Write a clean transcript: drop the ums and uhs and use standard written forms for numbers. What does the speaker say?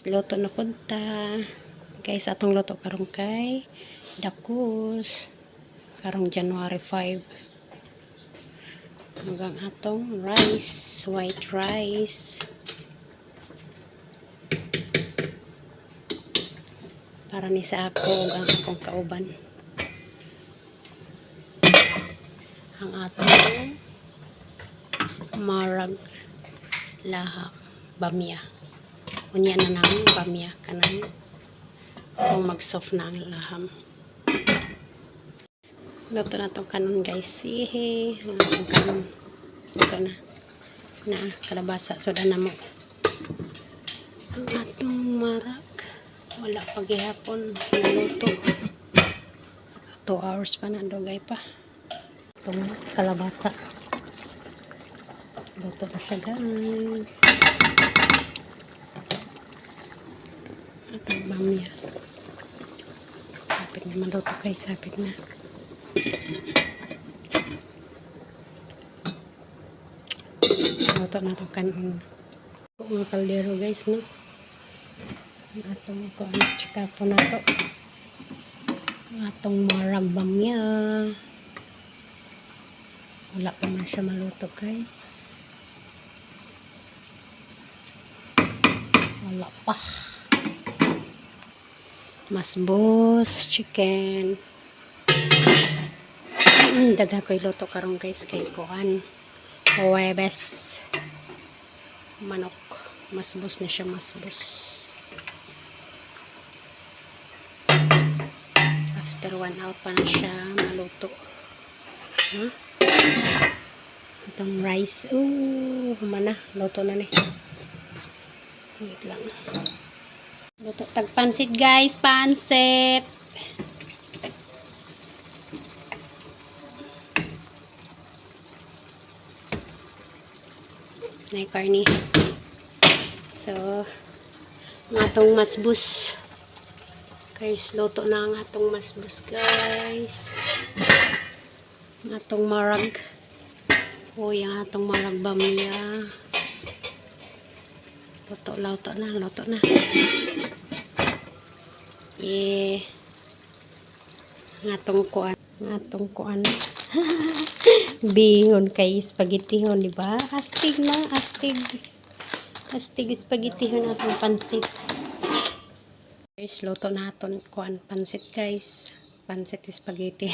Luto na punta. Guys, atong luto karong kay Dakus. Karong January 5. Hanggang atong rice, white rice. Para ni sa ako ug ang akong kauban. Ang atong marag laham bamya. Unya na nang bamya kanang kung mag-soft na ang laham. Luto na itong kanon guys. Sihe. Ang atong kanon. Luto na. Na kalabasa. Soda na mo. Ang atong marag. Wala paghihapon. Naluto. 2 hours pa na. Dugay pa. Itong kalabasa. Luto na siya guys. Itong bamya. Sapit na maluto guys. Sapit na. Luto na itong kanon. Mga kaldero guys, no? Atong ko ano, chika po na to. Atong marag bamya. Wala pa man siya maluto guys. Wala pa. Masbos, chicken. Daga ko iluto karong guys kay kuan. Huwebes. Manok. Masbos na siya, masbos. After 1 hour pa na siya maluto. Huh? Itong rice. Humana. Luto na ni. Wait lang. Luto. Tagpansit guys. Pansit. Na karni. So, ang atong masbus. Guys, luto na ang atong masbus, guys. Ang atong marag. Uy, ang atong marag bamya. Luto na, luto na. Yeah. Ang atong kuan. Ang atong kuan. Bihon kay spaghetti hon, di ba? Astig na, astig. Astig spaghetti hon atong pansit. Guys, luto na aton kuan pansit, guys. Pansit spaghetti.